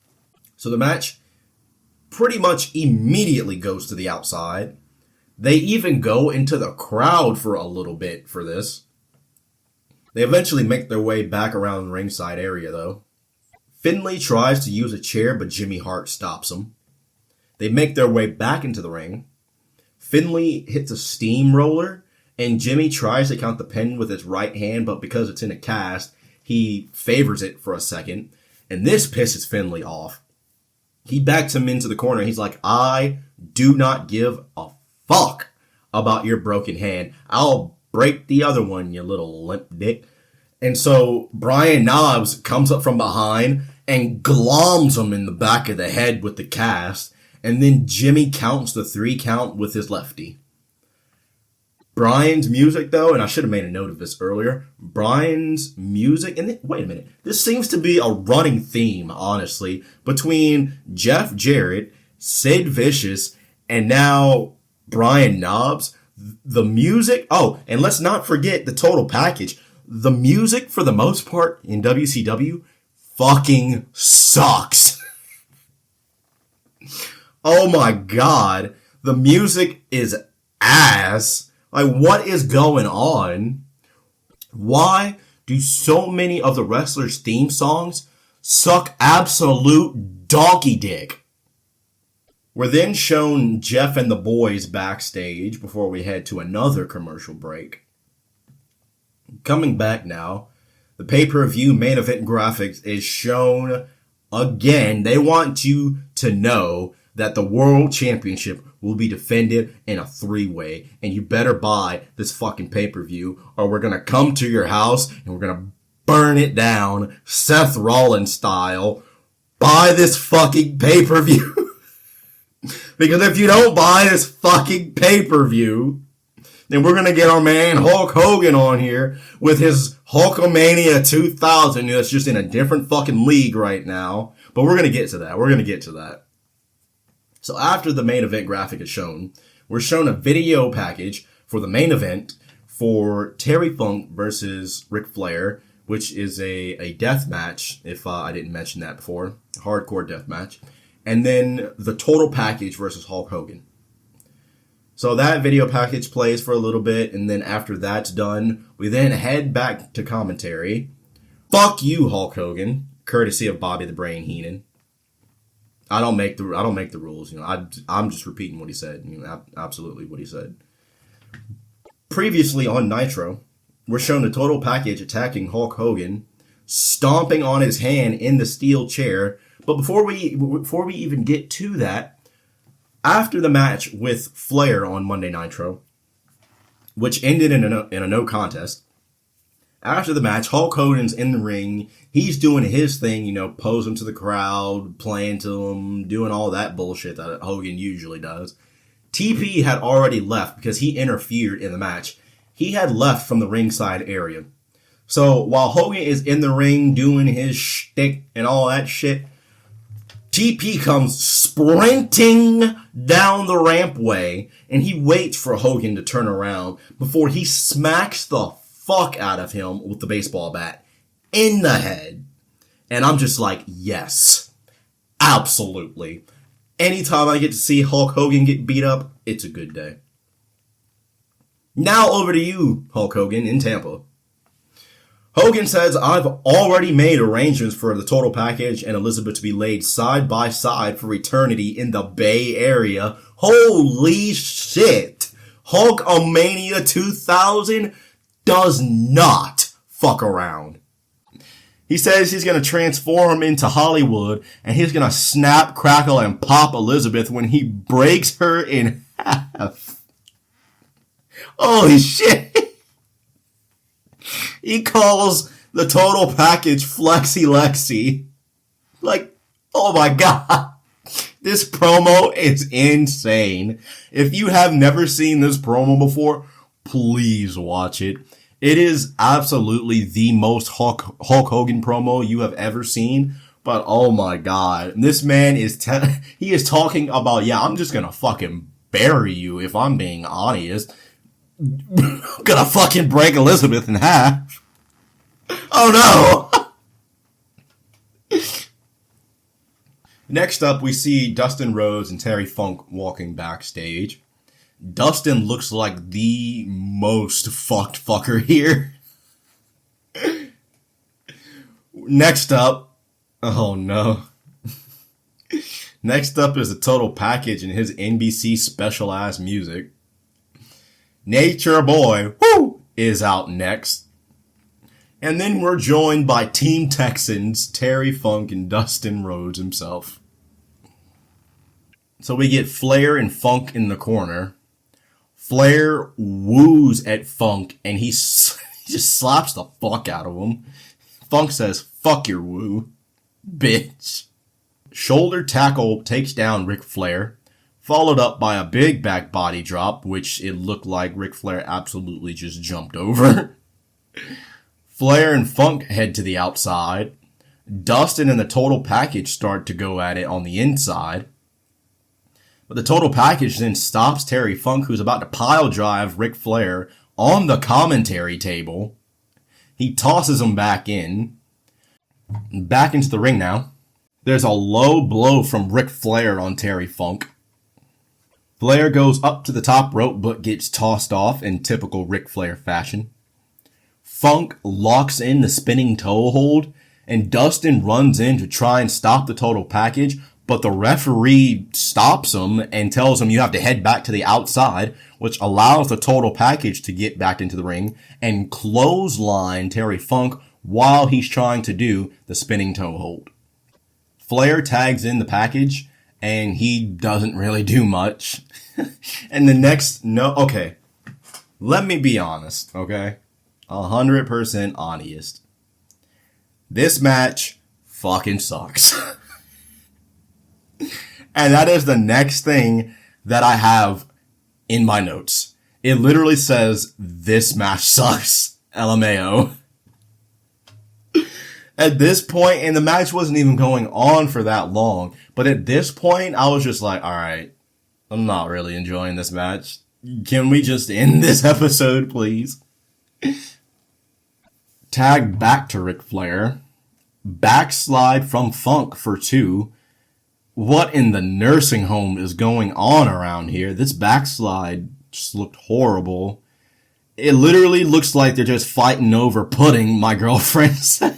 So the match pretty much immediately goes to the outside. They even go into the crowd for a little bit for this. They eventually make their way back around the ringside area, though. Finley tries to use a chair, but Jimmy Hart stops him. They make their way back into the ring. Finley hits a steamroller, and Jimmy tries to count the pin with his right hand, but because it's in a cast, he favors it for a second. And this pisses Finley off. He backs him into the corner. He's like, I do not give a fuck about your broken hand. I'll break the other one, you little limp dick. And so Brian Knobbs comes up from behind and gloms him in the back of the head with the cast. And then Jimmy counts the 3 count with his lefty. Brian's music, though, and I should have made a note of this earlier. Brian's music, and wait a minute. This seems to be a running theme, honestly, between Jeff Jarrett, Sid Vicious, and now Brian Knobbs. The music, and let's not forget the total package. The music, for the most part, in WCW, fucking sucks. Oh my god. The music is ass. Like, what is going on? Why do so many of the wrestlers' theme songs suck absolute donkey dick? We're then shown Jeff and the boys backstage before we head to another commercial break. Coming back now, the pay-per-view main event graphics is shown again. They want you to know that the World Championship will be defended in a 3-way. And you better buy this fucking pay-per-view or we're going to come to your house and we're going to burn it down Seth Rollins style. Buy this fucking pay-per-view. Because if you don't buy this fucking pay-per-view, then we're going to get our man Hulk Hogan on here with his Hulkamania 2000. That's just in a different fucking league right now. But we're going to get to that. So after the main event graphic is shown, we're shown a video package for the main event for Terry Funk versus Ric Flair, which is a death match, if I didn't mention that before. Hardcore death match. And then the total package versus Hulk Hogan. So that video package plays for a little bit, and then after that's done, we then head back to commentary. Fuck you, Hulk Hogan, courtesy of Bobby the Brain Heenan. I don't make the rules, you know. I'm just repeating what he said, you know, absolutely what he said. Previously on Nitro, we're shown the total package attacking Hulk Hogan, stomping on his hand in the steel chair. But before we even get to that, after the match with Flair on Monday Nitro, which ended in a no contest, after the match, Hulk Hogan's in the ring. He's doing his thing, you know, posing to the crowd, playing to them, doing all that bullshit that Hogan usually does. TP had already left because he interfered in the match. He had left from the ringside area. So while Hogan is in the ring doing his shtick and all that shit, TP comes sprinting down the rampway and he waits for Hogan to turn around before he smacks the fuck out of him with the baseball bat in the head. And I'm just like, yes, absolutely. Anytime I get to see Hulk Hogan get beat up, it's a good day. Now over to you, Hulk Hogan, in Tampa. Hogan says, I've already made arrangements for the total package and Elizabeth to be laid side by side for eternity in the Bay Area. Holy shit! Hulkamania 2000 does not fuck around. He says he's going to transform into Hollywood and he's going to snap, crackle, and pop Elizabeth when he breaks her in half. Holy shit! He calls the total package Flexi Lexi. Like, oh my god. This promo is insane. If you have never seen this promo before, please watch it. It is absolutely the most Hulk Hogan promo you have ever seen. But oh my god. This man is, he is talking about, yeah, I'm just gonna fucking bury you if I'm being honest. Gonna fucking break Elizabeth in half. Oh no! Next up, we see Dustin Rhodes and Terry Funk walking backstage. Dustin looks like the most fucked fucker here. Next up, oh no. Next up is the total package and his NBC special ass music. Nature Boy, woo, is out next. And then we're joined by Team Texans, Terry Funk and Dustin Rhodes himself. So we get Flair and Funk in the corner. Flair woos at Funk and he just slaps the fuck out of him. Funk says, fuck your woo, bitch. Shoulder tackle takes down Ric Flair, followed up by a big back body drop, which it looked like Ric Flair absolutely just jumped over. Flair and Funk head to the outside. Dustin and the total package start to go at it on the inside. But the total package then stops Terry Funk, who's about to pile drive Ric Flair on the commentary table. He tosses him back in. Back into the ring now. There's a low blow from Ric Flair on Terry Funk. Flair goes up to the top rope but gets tossed off in typical Ric Flair fashion. Funk locks in the spinning toe hold and Dustin runs in to try and stop the total package, but the referee stops him and tells him you have to head back to the outside, which allows the total package to get back into the ring and clothesline Terry Funk while he's trying to do the spinning toe hold. Flair tags in the package and he doesn't really do much. And the next, okay. Let me be honest, okay? 100% honest. This match fucking sucks. And that is the next thing that I have in my notes. It literally says, this match sucks. LMAO. At this point, and the match wasn't even going on for that long, but at this point, I was just like, alright, I'm not really enjoying this match. Can we just end this episode, please? Tag back to Ric Flair. Backslide from Funk for 2. What in the nursing home is going on around here? This backslide just looked horrible. It literally looks like they're just fighting over pudding, my girlfriend said.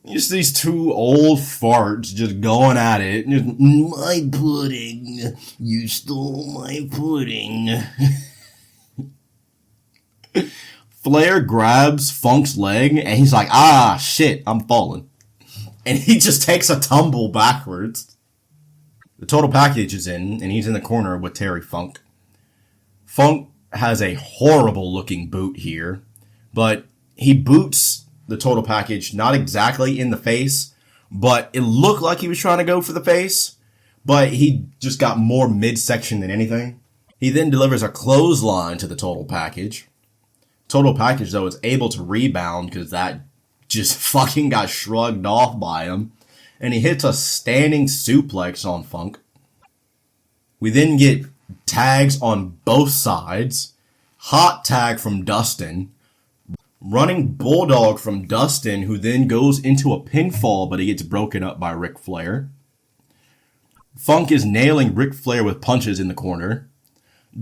Just these two old farts just going at it. Just, my pudding. You stole my pudding. Flair grabs Funk's leg and he's like, ah, shit, I'm falling. And he just takes a tumble backwards. The total package is in and he's in the corner with Terry Funk. Funk has a horrible looking boot here, but he boots the total package not exactly in the face, but it looked like he was trying to go for the face, but he just got more midsection than anything. He then delivers a clothesline to the total package. Total package, though, is able to rebound because that just fucking got shrugged off by him, and he hits a standing suplex on Funk. We then get tags on both sides. Hot tag from Dustin. Running Bulldog from Dustin, who then goes into a pinfall, but he gets broken up by Ric Flair. Funk is nailing Ric Flair with punches in the corner.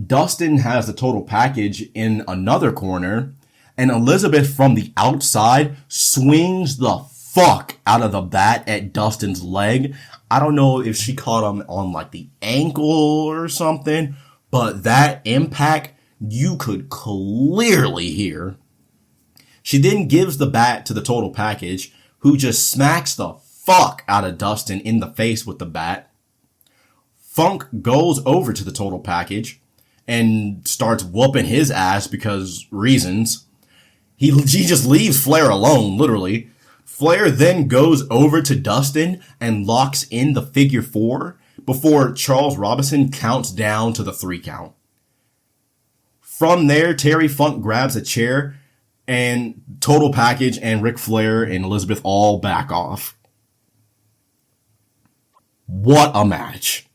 Dustin has the total package in another corner, and Elizabeth from the outside swings the fuck out of the bat at Dustin's leg. I don't know if she caught him on like the ankle or something, but that impact you could clearly hear. She then gives the bat to the total package, who just smacks the fuck out of Dustin in the face with the bat. Funk goes over to the total package and starts whooping his ass because reasons. He just leaves Flair alone, literally. Flair then goes over to Dustin and locks in the figure 4 before Charles Robinson counts down to the 3 count. From there, Terry Funk grabs a chair and total package and Ric Flair and Elizabeth all back off. What a match.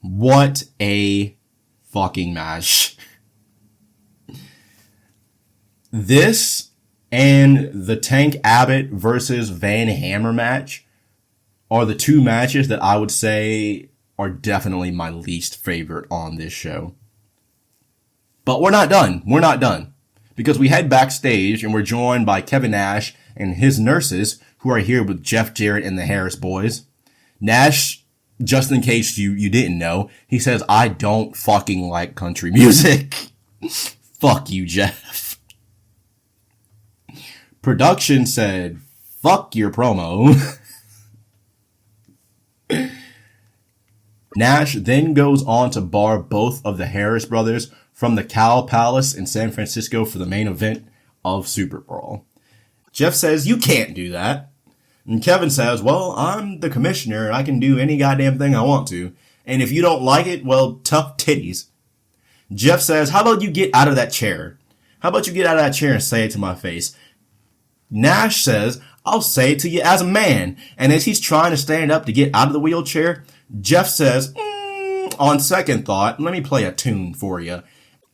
What a fucking match. This and the Tank Abbott versus Van Hammer match are the 2 matches that I would say are definitely my least favorite on this show. But we're not done. We're not done. Because we head backstage and we're joined by Kevin Nash and his nurses who are here with Jeff Jarrett and the Harris boys. Nash, just in case you didn't know, he says, I don't fucking like country music. Fuck you, Jeff. Production said, fuck your promo. Nash then goes on to bar both of the Harris brothers from the Cow Palace in San Francisco for the main event of Superbrawl. Jeff says, you can't do that. And Kevin says, well, I'm the commissioner and I can do any goddamn thing I want to. And if you don't like it, well, tough titties. Jeff says, how about you get out of that chair? How about you get out of that chair and say it to my face? Nash says, I'll say it to you as a man. And as he's trying to stand up to get out of the wheelchair, Jeff says, on second thought, let me play a tune for you.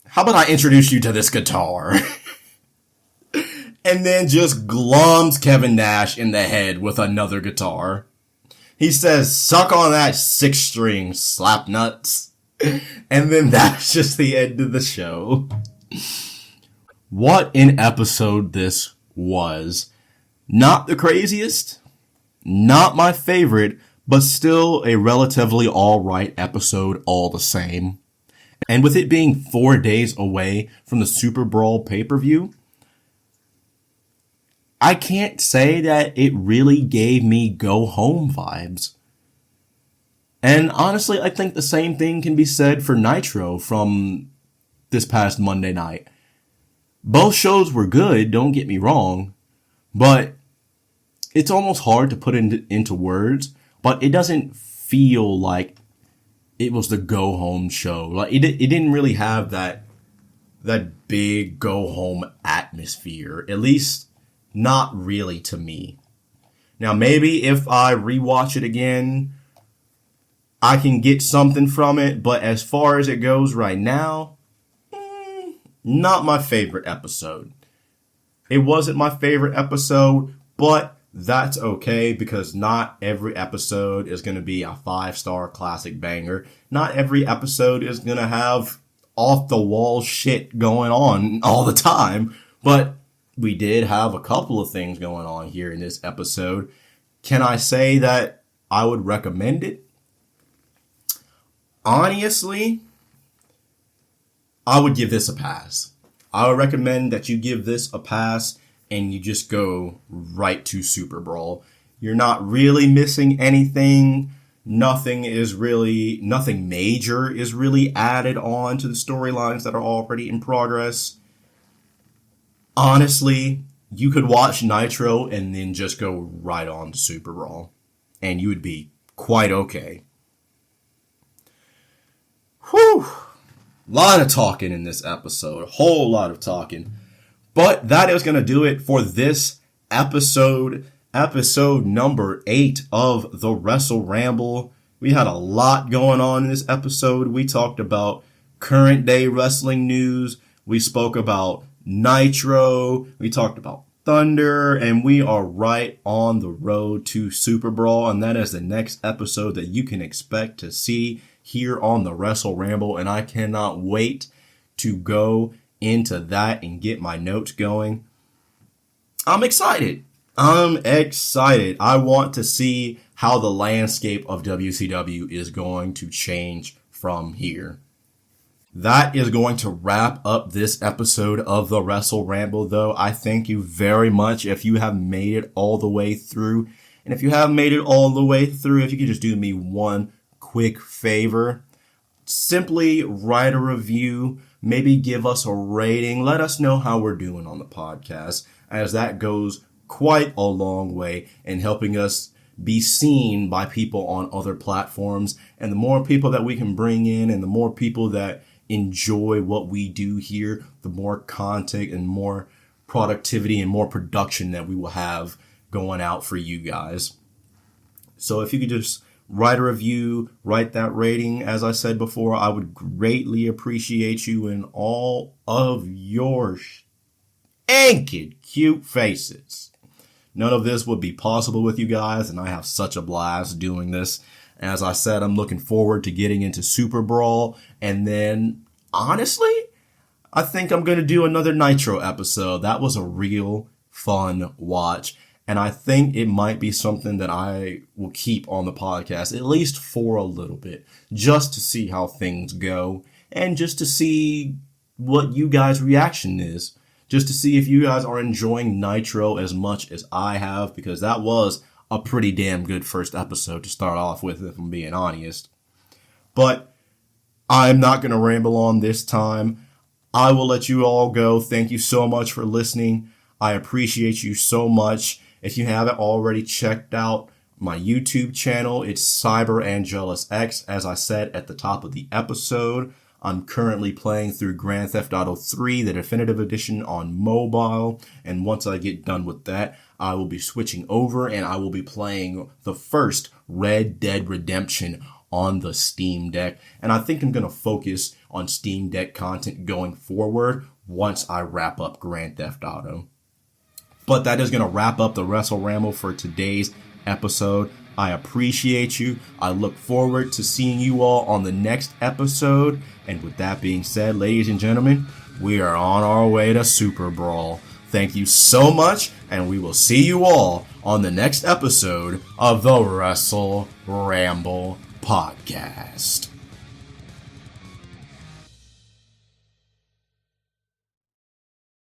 How about I introduce you to this guitar? And then just glums Kevin Nash in the head with another guitar. He says, suck on that 6-string, slap nuts. And then that's just the end of the show. What an episode this was. Not the craziest, not my favorite, but still a relatively alright episode all the same. And with it being 4 days away from the Superbrawl pay-per-view, I can't say that it really gave me go home vibes. And honestly, I think the same thing can be said for Nitro from this past Monday night. Both shows were good, don't get me wrong, but it's almost hard to put into words, but it doesn't feel like it was the go home show. Like it didn't really have that big go home atmosphere, at least not really to me. Now maybe if I rewatch it again, I can get something from it, but as far as it goes right now, not my favorite episode. It wasn't my favorite episode, but that's okay because not every episode is going to be a 5-star classic banger. Not every episode is going to have off the wall shit going on all the time, but we did have a couple of things going on here in this episode. Can I say that I would recommend it? Honestly, I would give this a pass. I would recommend that you give this a pass and you just go right to Superbrawl. You're not really missing anything. Nothing major is really added on to the storylines that are already in progress. Honestly, you could watch Nitro and then just go right on to Superbrawl, and you would be quite okay. Whew! Lot of talking in this episode. A whole lot of talking. But that is going to do it for this episode. Episode number 8 of the Wrestle Ramble. We had a lot going on in this episode. We talked about current day wrestling news. We spoke about Nitro. We talked about Thunder. And we are right on the road to Superbrawl. And that is the next episode that you can expect to see here on the Wrestle Ramble, and I cannot wait to go into that and get my notes going. I'm excited. I want to see how the landscape of WCW is going to change from here. That is going to wrap up this episode of the Wrestle Ramble, though. I thank you very much if you have made it all the way through. And if you haven't made it all the way through, if you could just do me one quick favor, simply write a review, maybe give us a rating, let us know how we're doing on the podcast, as that goes quite a long way in helping us be seen by people on other platforms. And the more people that we can bring in and the more people that enjoy what we do here, the more content and more productivity and more production that we will have going out for you guys. So if you could just write a review, write that rating. As I said before, I would greatly appreciate you in all of your stinking cute faces. None of this would be possible with you guys, and I have such a blast doing this. As I said, I'm looking forward to getting into Superbrawl, and then, honestly, I think I'm going to do another Nitro episode. That was a real fun watch. And I think it might be something that I will keep on the podcast, at least for a little bit, just to see how things go and just to see what you guys' reaction is. Just to see if you guys are enjoying Nitro as much as I have, because that was a pretty damn good first episode to start off with, if I'm being honest. But I'm not going to ramble on this time. I will let you all go. Thank you so much for listening. I appreciate you so much. If you haven't already checked out my YouTube channel, it's CyberAngelusX. As I said at the top of the episode, I'm currently playing through Grand Theft Auto 3, the definitive edition on mobile. And once I get done with that, I will be switching over and I will be playing the first Red Dead Redemption on the Steam Deck. And I think I'm going to focus on Steam Deck content going forward once I wrap up Grand Theft Auto. But that is going to wrap up the Wrestle Ramble for today's episode. I appreciate you. I look forward to seeing you all on the next episode. And with that being said, ladies and gentlemen, we are on our way to Superbrawl. Thank you so much, and we will see you all on the next episode of the Wrestle Ramble podcast.